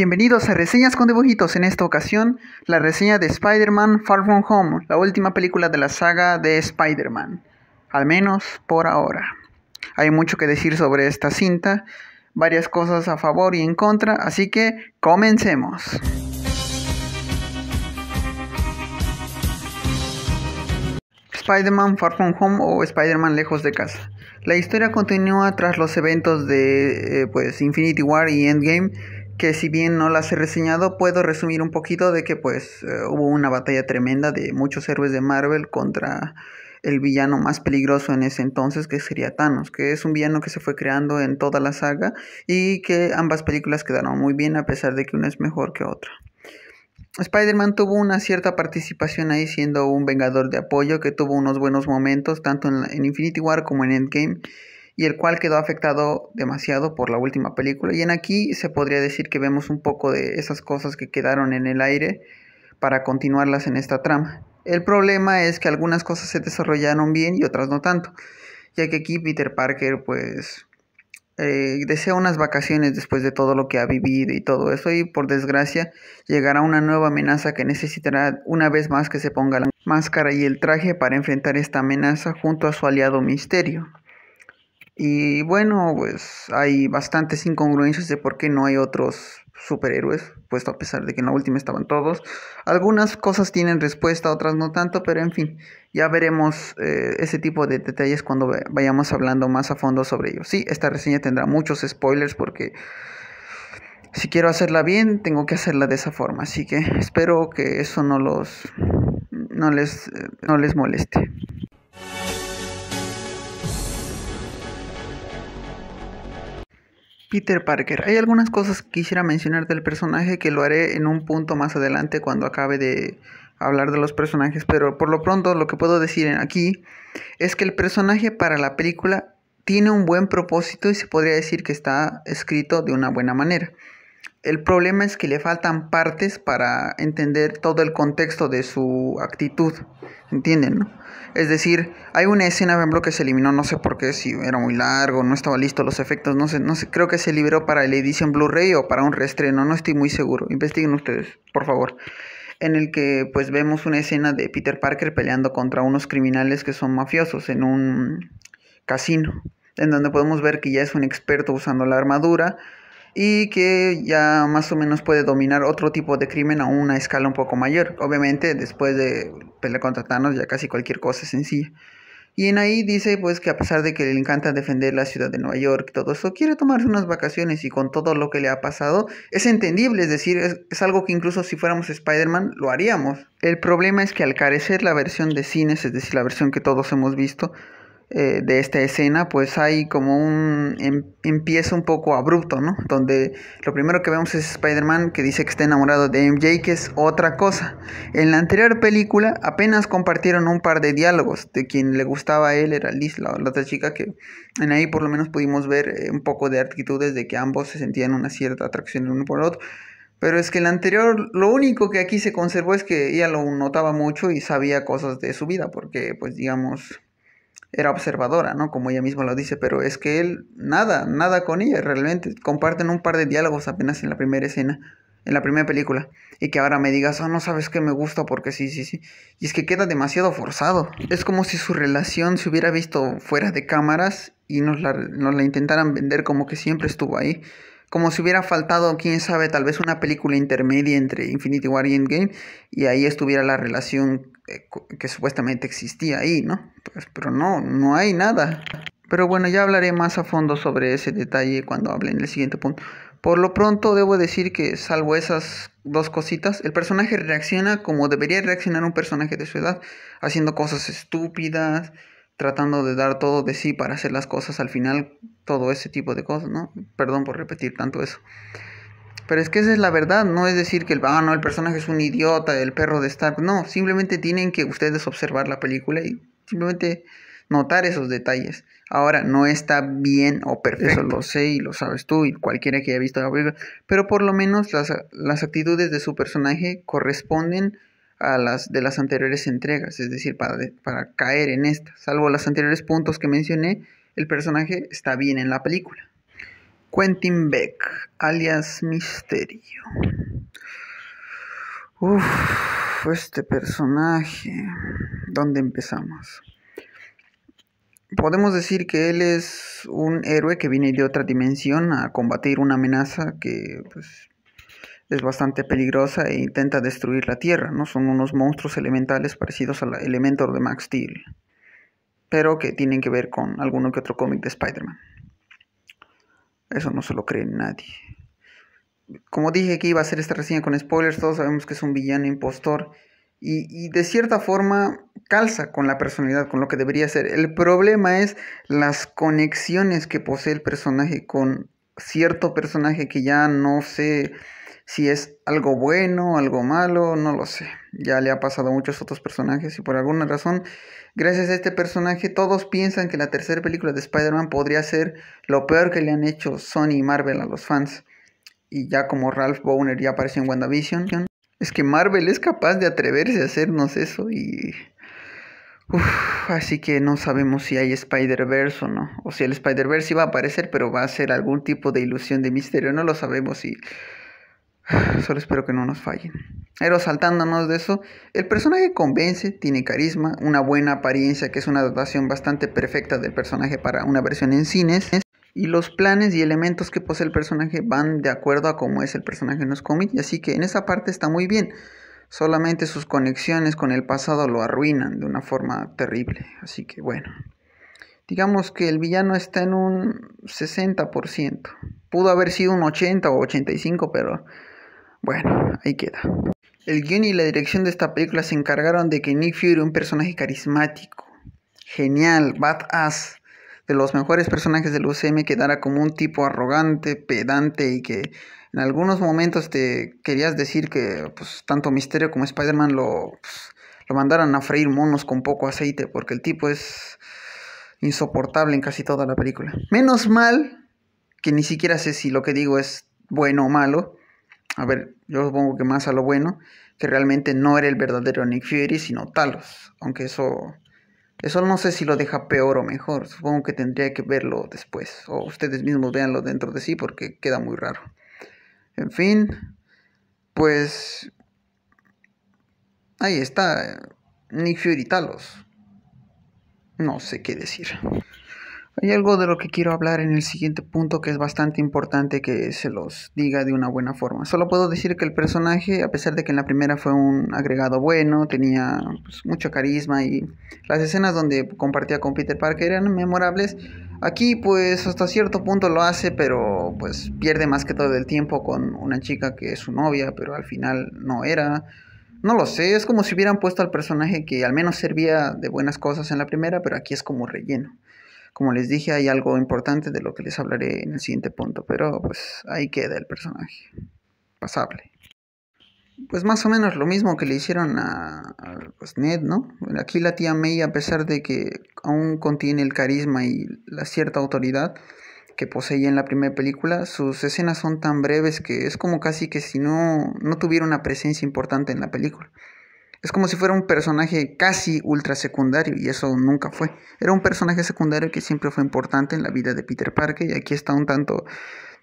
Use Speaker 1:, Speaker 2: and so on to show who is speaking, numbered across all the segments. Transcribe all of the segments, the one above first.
Speaker 1: Bienvenidos a Reseñas con Dibujitos. En esta ocasión, la reseña de Spider-Man Far From Home, la última película de la saga de Spider-Man, al menos por ahora. Hay mucho que decir sobre esta cinta, varias cosas a favor y en contra, así que comencemos. Spider-Man Far From Home o Spider-Man Lejos de Casa. La historia continúa tras los eventos de Infinity War y Endgame, que si bien no las he reseñado, puedo resumir un poquito de que hubo una batalla tremenda de muchos héroes de Marvel contra el villano más peligroso en ese entonces, que sería Thanos, que es un villano que se fue creando en toda la saga y que ambas películas quedaron muy bien a pesar de que una es mejor que otra. Spider-Man tuvo una cierta participación ahí siendo un vengador de apoyo que tuvo unos buenos momentos tanto en Infinity War como en Endgame, y el cual quedó afectado demasiado por la última película, y en aquí se podría decir que vemos un poco de esas cosas que quedaron en el aire para continuarlas en esta trama. El problema es que algunas cosas se desarrollaron bien y otras no tanto, ya que aquí Peter Parker desea unas vacaciones después de todo lo que ha vivido y todo eso, y por desgracia llegará una nueva amenaza que necesitará una vez más que se ponga la máscara y el traje para enfrentar esta amenaza junto a su aliado Misterio. Y bueno, pues hay bastantes incongruencias de por qué no hay otros superhéroes, puesto a pesar de que en la última estaban todos. Algunas cosas tienen respuesta, otras no tanto, pero en fin, ya veremos ese tipo de detalles cuando vayamos hablando más a fondo sobre ello. Sí, esta reseña tendrá muchos spoilers porque si quiero hacerla bien, tengo que hacerla de esa forma, así que espero que eso no les moleste. Peter Parker. Hay algunas cosas que quisiera mencionar del personaje que lo haré en un punto más adelante cuando acabe de hablar de los personajes, pero por lo pronto lo que puedo decir aquí es que el personaje para la película tiene un buen propósito y se podría decir que está escrito de una buena manera. El problema es que le faltan partes para entender todo el contexto de su actitud, ¿entienden, no? Es decir, hay una escena, por ejemplo, que se eliminó, no sé por qué, si era muy largo, no estaba listo los efectos, no sé, creo que se liberó para la edición Blu-ray o para un reestreno, no estoy muy seguro, investiguen ustedes, por favor. En el que pues vemos una escena de Peter Parker peleando contra unos criminales que son mafiosos en un casino, en donde podemos ver que ya es un experto usando la armadura y que ya más o menos puede dominar otro tipo de crimen a una escala un poco mayor. Obviamente después de pelear contra Thanos ya casi cualquier cosa es sencilla. Y en ahí dice pues que a pesar de que le encanta defender la ciudad de Nueva York y todo eso, quiere tomarse unas vacaciones, y con todo lo que le ha pasado es entendible, es decir, es algo que incluso si fuéramos Spider-Man lo haríamos. El problema es que al carecer la versión de cines, es decir, la versión que todos hemos visto, de esta escena, pues hay como un empieza un poco abrupto, ¿no? Donde lo primero que vemos es Spider-Man que dice que está enamorado de MJ, que es otra cosa. En la anterior película apenas compartieron un par de diálogos. De quien le gustaba a él era Liz, la otra chica, que en ahí por lo menos pudimos ver un poco de actitudes de que ambos se sentían una cierta atracción el uno por el otro. Pero es que el anterior, lo único que aquí se conservó es que ella lo notaba mucho y sabía cosas de su vida, porque pues digamos era observadora, ¿no? Como ella misma lo dice, pero es que él nada con ella, realmente comparten un par de diálogos apenas en la primera escena, en la primera película, y que ahora me digas, no sabes que me gusta porque sí, y es que queda demasiado forzado. Es como si su relación se hubiera visto fuera de cámaras y nos la intentaran vender como que siempre estuvo ahí. Como si hubiera faltado, quién sabe, tal vez una película intermedia entre Infinity War y Endgame, y ahí estuviera la relación que supuestamente existía ahí, ¿no? Pues, pero no hay nada. Pero bueno, ya hablaré más a fondo sobre ese detalle cuando hable en el siguiente punto. Por lo pronto debo decir que salvo esas dos cositas, el personaje reacciona como debería reaccionar un personaje de su edad, haciendo cosas estúpidas, tratando de dar todo de sí para hacer las cosas al final, todo ese tipo de cosas, ¿no? Perdón por repetir tanto eso. Pero es que esa es la verdad, no es decir que el personaje es un idiota, el perro de Stark, no, simplemente tienen que ustedes observar la película y simplemente notar esos detalles. Ahora, no está bien o perfecto, eso lo sé y lo sabes tú y cualquiera que haya visto la película, pero por lo menos las actitudes de su personaje corresponden a las de las anteriores entregas, es decir, para caer en esta, salvo los anteriores puntos que mencioné, el personaje está bien en la película. Quentin Beck, alias Misterio. Este personaje, ¿dónde empezamos? Podemos decir que él es un héroe que viene de otra dimensión a combatir una amenaza que pues, es bastante peligrosa e intenta destruir la Tierra, ¿no? Son unos monstruos elementales parecidos al Elementor de Max Steel, pero que tienen que ver con alguno que otro cómic de Spider-Man. Eso no se lo cree nadie. Como dije que iba a hacer esta reseña con spoilers, todos sabemos que es un villano impostor y de cierta forma calza con la personalidad, con lo que debería ser. El problema es las conexiones que posee el personaje con cierto personaje que ya no sé si es algo bueno, algo malo, no lo sé. Ya le ha pasado a muchos otros personajes y por alguna razón, gracias a este personaje, todos piensan que la tercera película de Spider-Man podría ser lo peor que le han hecho Sony y Marvel a los fans. Y ya como Ralph Bohner ya apareció en WandaVision, es que Marvel es capaz de atreverse a hacernos eso y... así que no sabemos si hay Spider-Verse o no. O si el Spider-Verse iba a aparecer, pero va a ser algún tipo de ilusión de misterio. No lo sabemos y... solo espero que no nos fallen. Pero saltándonos de eso, el personaje convence, tiene carisma, una buena apariencia, que es una adaptación bastante perfecta del personaje para una versión en cines. Y los planes y elementos que posee el personaje van de acuerdo a cómo es el personaje en los cómics. Y así que en esa parte está muy bien. Solamente sus conexiones con el pasado lo arruinan de una forma terrible. Así que bueno. Digamos que el villano está en un 60%. Pudo haber sido un 80 o 85, pero bueno, ahí queda. El guion y la dirección de esta película se encargaron de que Nick Fury, un personaje carismático, genial, badass, de los mejores personajes del UCM, quedara como un tipo arrogante, pedante y que en algunos momentos te querías decir que pues, tanto Mysterio como Spider-Man lo mandaran a freír monos con poco aceite, porque el tipo es insoportable en casi toda la película. Menos mal que ni siquiera sé si lo que digo es bueno o malo. A ver, yo supongo que más a lo bueno, que realmente no era el verdadero Nick Fury, sino Talos, aunque eso no sé si lo deja peor o mejor. Supongo que tendría que verlo después. O ustedes mismos véanlo dentro de sí porque queda muy raro. En fin, pues ahí está. Nick Fury Talos. No sé qué decir. Hay algo de lo que quiero hablar en el siguiente punto que es bastante importante que se los diga de una buena forma. Solo puedo decir que el personaje, a pesar de que en la primera fue un agregado bueno, tenía pues, mucho carisma y las escenas donde compartía con Peter Parker eran memorables, aquí pues hasta cierto punto lo hace, pero pues pierde más que todo el tiempo con una chica que es su novia, pero al final no era. No lo sé, es como si hubieran puesto al personaje que al menos servía de buenas cosas en la primera, pero aquí es como relleno. Como les dije, hay algo importante de lo que les hablaré en el siguiente punto, pero pues ahí queda el personaje. Pasable. Pues más o menos lo mismo que le hicieron a pues Ned, ¿no? Aquí la tía May, a pesar de que aún contiene el carisma y la cierta autoridad que poseía en la primera película, sus escenas son tan breves que es como casi que si no tuviera una presencia importante en la película. Es como si fuera un personaje casi ultra secundario y eso nunca fue. Era un personaje secundario que siempre fue importante en la vida de Peter Parker y aquí está un tanto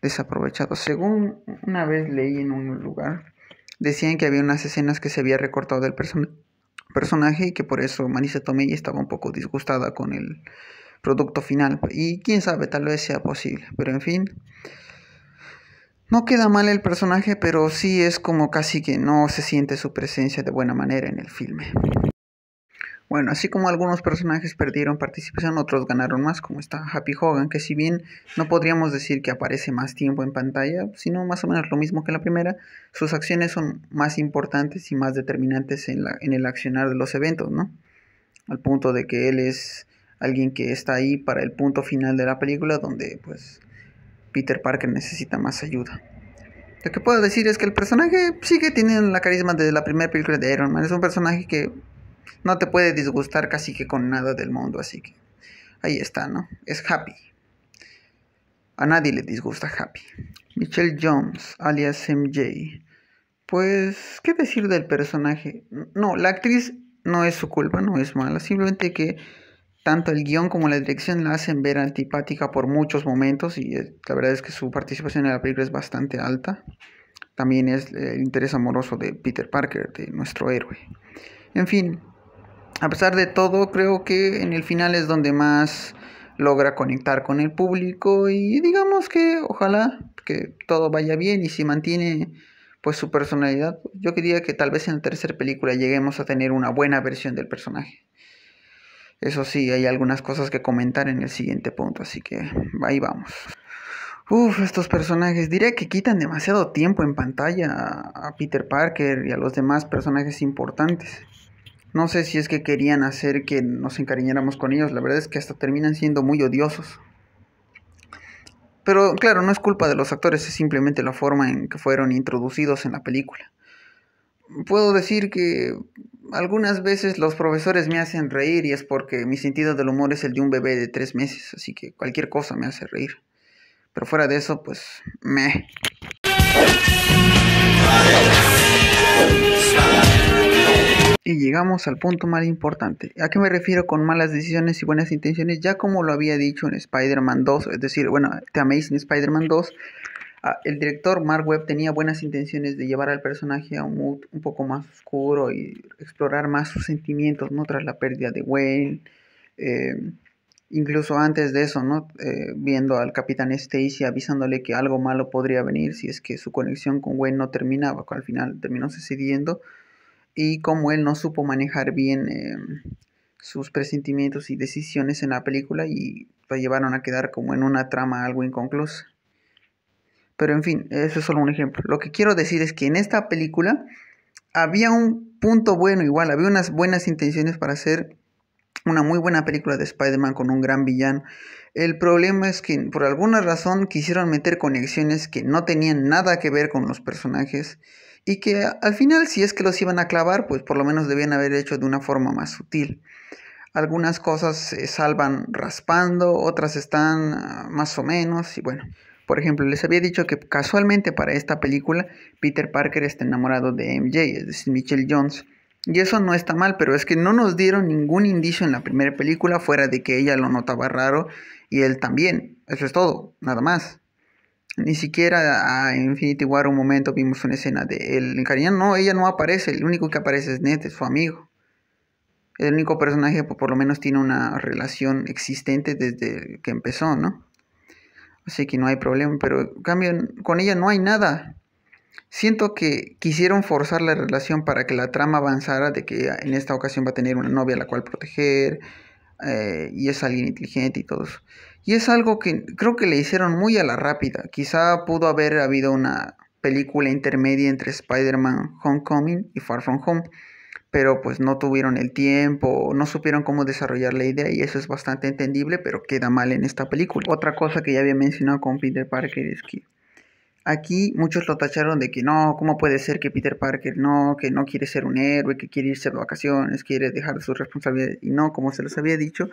Speaker 1: desaprovechado. Según una vez leí en un lugar, decían que había unas escenas que se había recortado del personaje y que por eso Marisa Tomei estaba un poco disgustada con el producto final. Y quién sabe, tal vez sea posible. Pero en fin, no queda mal el personaje, pero sí es como casi que no se siente su presencia de buena manera en el filme. Bueno, así como algunos personajes perdieron participación, otros ganaron más, como está Happy Hogan, que si bien no podríamos decir que aparece más tiempo en pantalla, sino más o menos lo mismo que la primera, sus acciones son más importantes y más determinantes en el accionar de los eventos, ¿no? Al punto de que él es alguien que está ahí para el punto final de la película, donde pues Peter Parker necesita más ayuda. Lo que puedo decir es que el personaje sigue teniendo la carisma de la primera película de Iron Man. Es un personaje que no te puede disgustar casi que con nada del mundo, así que ahí está, ¿no? Es Happy. A nadie le disgusta Happy. Michelle Jones, alias MJ. Pues, ¿qué decir del personaje? No, la actriz no es su culpa, no es mala, simplemente que tanto el guión como la dirección la hacen ver antipática por muchos momentos y la verdad es que su participación en la película es bastante alta. También es el interés amoroso de Peter Parker, de nuestro héroe. En fin, a pesar de todo, creo que en el final es donde más logra conectar con el público y digamos que ojalá que todo vaya bien y si mantiene pues su personalidad, yo quería que tal vez en la tercera película lleguemos a tener una buena versión del personaje. Eso sí, hay algunas cosas que comentar en el siguiente punto, así que ahí vamos. Estos personajes, diría que quitan demasiado tiempo en pantalla a Peter Parker y a los demás personajes importantes. No sé si es que querían hacer que nos encariñáramos con ellos, la verdad es que hasta terminan siendo muy odiosos. Pero claro, no es culpa de los actores, es simplemente la forma en que fueron introducidos en la película. Puedo decir que algunas veces los profesores me hacen reír y es porque mi sentido del humor es el de un bebé de 3 meses, así que cualquier cosa me hace reír. Pero fuera de eso, pues, meh. Y llegamos al punto más importante. ¿A qué me refiero con malas decisiones y buenas intenciones? Ya como lo había dicho en Spider-Man 2, es decir, bueno, The Amazing Spider-Man 2, el director Mark Webb tenía buenas intenciones de llevar al personaje a un mood un poco más oscuro y explorar más sus sentimientos, ¿no? Tras la pérdida de Wayne. Incluso antes de eso, ¿no? Viendo al Capitán Stacy avisándole que algo malo podría venir si es que su conexión con Wayne no terminaba, que al final terminó sucediendo, y como él no supo manejar bien sus presentimientos y decisiones en la película y lo llevaron a quedar como en una trama algo inconclusa. Pero en fin, eso es solo un ejemplo. Lo que quiero decir es que en esta película había un punto bueno igual, había unas buenas intenciones para hacer una muy buena película de Spider-Man con un gran villano. El problema es que por alguna razón quisieron meter conexiones que no tenían nada que ver con los personajes y que al final si es que los iban a clavar, pues por lo menos debían haber hecho de una forma más sutil. Algunas cosas se salvan raspando, otras están más o menos y bueno. Por ejemplo, les había dicho que casualmente para esta película Peter Parker está enamorado de MJ, es decir, Michelle Jones. Y eso no está mal, pero es que no nos dieron ningún indicio en la primera película fuera de que ella lo notaba raro y él también. Eso es todo, nada más. Ni siquiera en Infinity War un momento vimos una escena de él encariñado. No, ella no aparece, el único que aparece es Ned, es su amigo. El único personaje que por lo menos tiene una relación existente desde que empezó, ¿no? Así que no hay problema, pero en cambio con ella no hay nada. Siento que quisieron forzar la relación para que la trama avanzara de que en esta ocasión va a tener una novia a la cual proteger y es alguien inteligente y todo eso. Y es algo que creo que le hicieron muy a la rápida. Quizá pudo haber habido una película intermedia entre Spider-Man Homecoming y Far From Home, pero pues no tuvieron el tiempo, no supieron cómo desarrollar la idea y eso es bastante entendible, pero queda mal en esta película. Otra cosa que ya había mencionado con Peter Parker es que aquí muchos lo tacharon de que no, ¿cómo puede ser que Peter Parker no, que no quiere ser un héroe, que quiere irse de vacaciones, quiere dejar sus responsabilidades? Y no, como se los había dicho,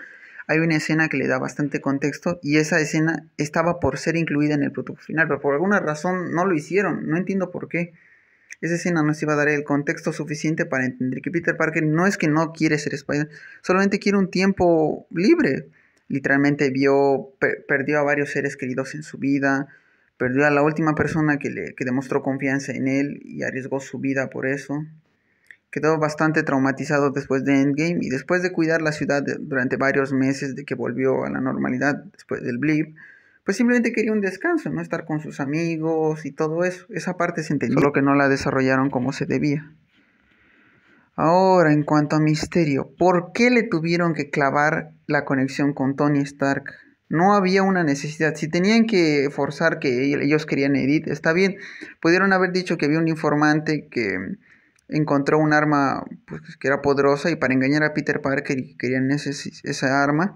Speaker 1: hay una escena que le da bastante contexto y esa escena estaba por ser incluida en el producto final, pero por alguna razón no lo hicieron, no entiendo por qué. Esa escena nos iba a dar el contexto suficiente para entender que Peter Parker no es que no quiere ser Spider, solamente quiere un tiempo libre. Literalmente perdió a varios seres queridos en su vida, perdió a la última persona que demostró confianza en él y arriesgó su vida por eso. Quedó bastante traumatizado después de Endgame y después de cuidar la ciudad durante varios meses de que volvió a la normalidad después del blip, pues simplemente quería un descanso, no estar con sus amigos y todo eso. Esa parte se entendió, solo que no la desarrollaron como se debía. Ahora, en cuanto a Misterio, ¿por qué le tuvieron que clavar la conexión con Tony Stark? No había una necesidad. Si tenían que forzar que ellos querían Edith, está bien. Pudieron haber dicho que había un informante que encontró un arma pues, que era poderosa y para engañar a Peter Parker y querían esa arma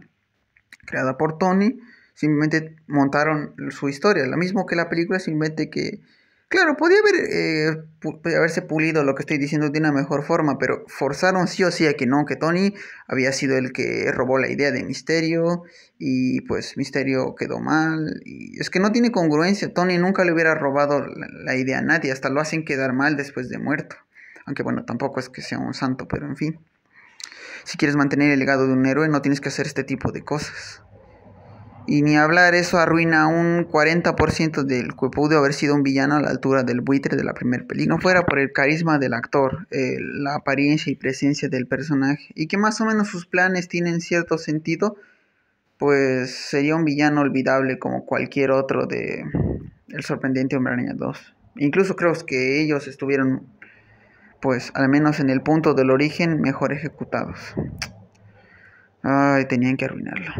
Speaker 1: creada por Tony, simplemente montaron su historia, lo mismo que la película, simplemente que, claro, podía haberse pulido lo que estoy diciendo de una mejor forma, pero forzaron sí o sí a que no, que Tony había sido el que robó la idea de Misterio y pues Misterio quedó mal, y es que no tiene congruencia, Tony nunca le hubiera robado la idea a nadie, hasta lo hacen quedar mal después de muerto, aunque bueno, tampoco es que sea un santo, pero en fin. Si quieres mantener el legado de un héroe, no tienes que hacer este tipo de cosas. Y ni hablar, eso arruina un 40% del que pudo haber sido un villano a la altura del buitre de la primera película. No fuera por el carisma del actor, la apariencia y presencia del personaje, y que más o menos sus planes tienen cierto sentido, pues sería un villano olvidable como cualquier otro de El Sorprendente Hombre Araña 2. Incluso creo que ellos estuvieron, pues al menos en el punto del origen, mejor ejecutados. Ay, tenían que arruinarlo.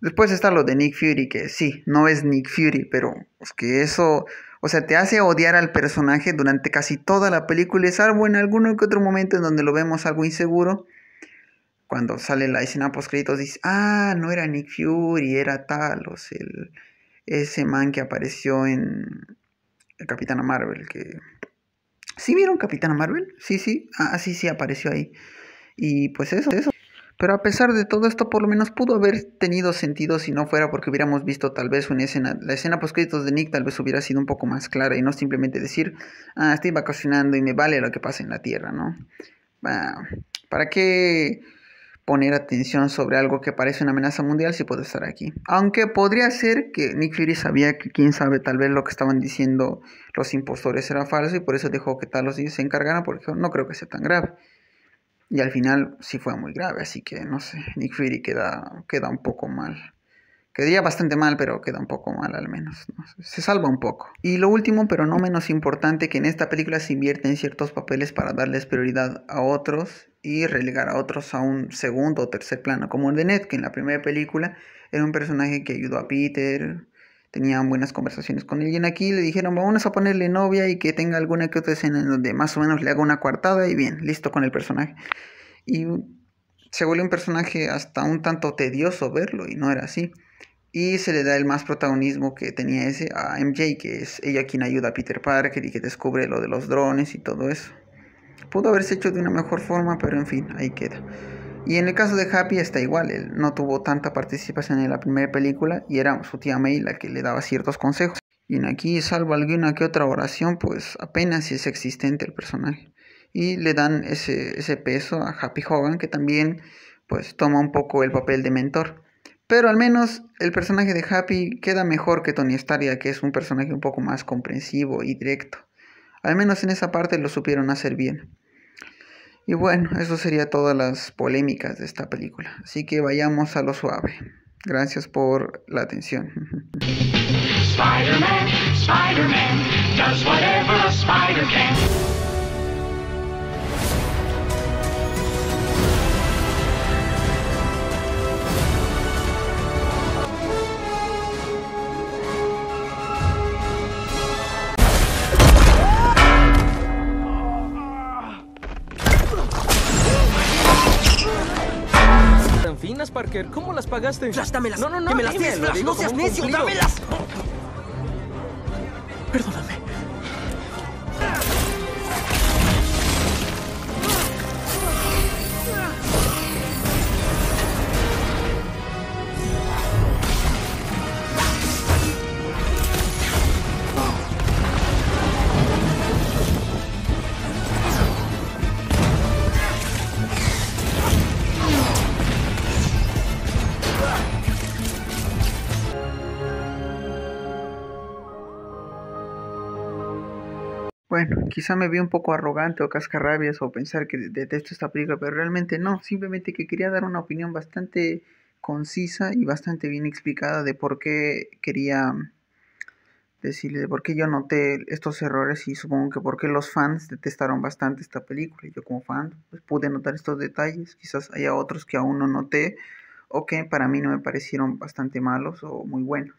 Speaker 1: Después está lo de Nick Fury, que sí, no es Nick Fury, pero es que eso, o sea, te hace odiar al personaje durante casi toda la película, salvo en alguno que otro momento en donde lo vemos algo inseguro. Cuando sale la escena post créditos dice, ah, no era Nick Fury, era Talos, ese man que apareció en Capitana Marvel, que... ¿Sí vieron Capitana Marvel? Sí, sí, ah, sí, sí, apareció ahí. Y pues eso. Pero a pesar de todo esto, por lo menos pudo haber tenido sentido si no fuera porque hubiéramos visto tal vez una escena, la escena post créditos de Nick tal vez hubiera sido un poco más clara y no simplemente decir, ah, estoy vacacionando y me vale lo que pasa en la Tierra, ¿no? ¿Para qué poner atención sobre algo que parece una amenaza mundial si puedo estar aquí? Aunque podría ser que Nick Fury sabía que, quién sabe, tal vez lo que estaban diciendo los impostores era falso y por eso dejó que Talos se encargara, porque no creo que sea tan grave. Y al final sí fue muy grave, así que no sé, Nick Fury queda un poco mal. Quedaría bastante mal, pero queda un poco mal al menos, ¿no? Se salva un poco. Y lo último, pero no menos importante, que en esta película se invierte en ciertos papeles para darles prioridad a otros y relegar a otros a un segundo o tercer plano, como el de Ned, que en la primera película era un personaje que ayudó a Peter, tenían buenas conversaciones con él, y en aquí le dijeron, vamos a ponerle novia y que tenga alguna que otra escena en donde más o menos le haga una coartada y bien, listo con el personaje. Y se vuelve un personaje hasta un tanto tedioso verlo, y no era así. Y se le da el más protagonismo que tenía ese a MJ, que es ella quien ayuda a Peter Parker y que descubre lo de los drones y todo eso. Pudo haberse hecho de una mejor forma, pero en fin, ahí queda. Y en el caso de Happy está igual, él no tuvo tanta participación en la primera película y era su tía May la que le daba ciertos consejos. Y en aquí, salvo alguna que otra oración, pues apenas es existente el personaje. Y le dan ese peso a Happy Hogan, que también pues toma un poco el papel de mentor. Pero al menos el personaje de Happy queda mejor que Tony Stark, que es un personaje un poco más comprensivo y directo. Al menos en esa parte lo supieron hacer bien. Y bueno, eso sería todas las polémicas de esta película. Así que vayamos a lo suave. Gracias por la atención. Spider-Man, Spider-Man, does whatever a spider can.
Speaker 2: Tan finas, Parker. ¿Cómo las pagaste?
Speaker 3: Flash, dámelas.
Speaker 2: No,
Speaker 3: que me las
Speaker 2: dime,
Speaker 3: des,
Speaker 2: lo
Speaker 3: Flash.
Speaker 2: digo
Speaker 3: No seas
Speaker 2: como un
Speaker 3: necio,
Speaker 2: cumplido.
Speaker 3: dámelas. Perdóname.
Speaker 1: Bueno, quizá me vi un poco arrogante o cascarrabias o pensar que detesto esta película, pero realmente no, simplemente que quería dar una opinión bastante concisa y bastante bien explicada de por qué quería decirle, de por qué yo noté estos errores y supongo que por qué los fans detestaron bastante esta película. Y yo como fan pues pude notar estos detalles, quizás haya otros que aún no noté o que para mí no me parecieron bastante malos o muy buenos.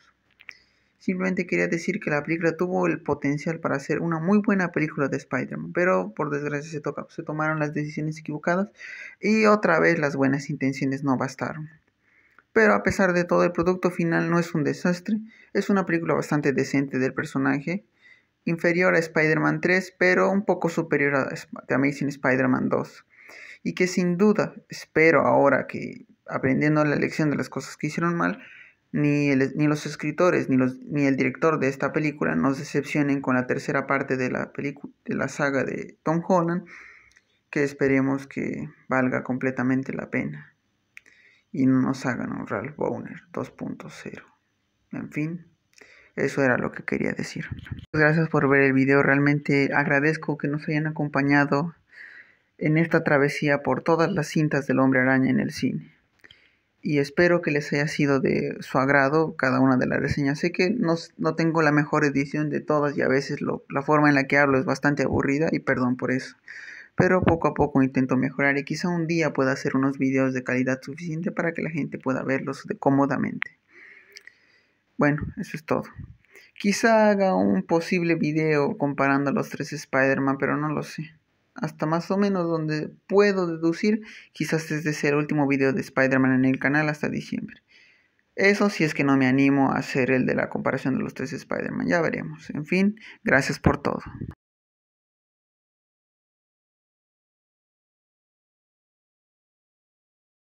Speaker 1: Simplemente quería decir que la película tuvo el potencial para ser una muy buena película de Spider-Man, pero por desgracia se tomaron las decisiones equivocadas y otra vez las buenas intenciones no bastaron. Pero a pesar de todo, el producto final no es un desastre, es una película bastante decente del personaje, inferior a Spider-Man 3, pero un poco superior a The Amazing Spider-Man 2. Y que sin duda, espero ahora que, aprendiendo la lección de las cosas que hicieron mal, ni los escritores ni el director de esta película nos decepcionen con la tercera parte de la saga de Tom Holland, que esperemos que valga completamente la pena y no nos hagan un Ralph Bowner 2.0. En fin, eso era lo que quería decir. Gracias por ver el video, realmente agradezco que nos hayan acompañado en esta travesía por todas las cintas del Hombre Araña en el cine. Y espero que les haya sido de su agrado cada una de las reseñas. Sé que no tengo la mejor edición de todas y a veces la forma en la que hablo es bastante aburrida y perdón por eso. Pero poco a poco intento mejorar y quizá un día pueda hacer unos videos de calidad suficiente para que la gente pueda verlos cómodamente. Bueno, eso es todo. Quizá haga un posible video comparando a los 3 Spider-Man, pero no lo sé. Hasta más o menos donde puedo deducir, quizás desde ser el último video de Spider-Man en el canal hasta diciembre. Eso si es que no me animo a hacer el de la comparación de los 3 Spider-Man, ya veremos. En fin, gracias por todo.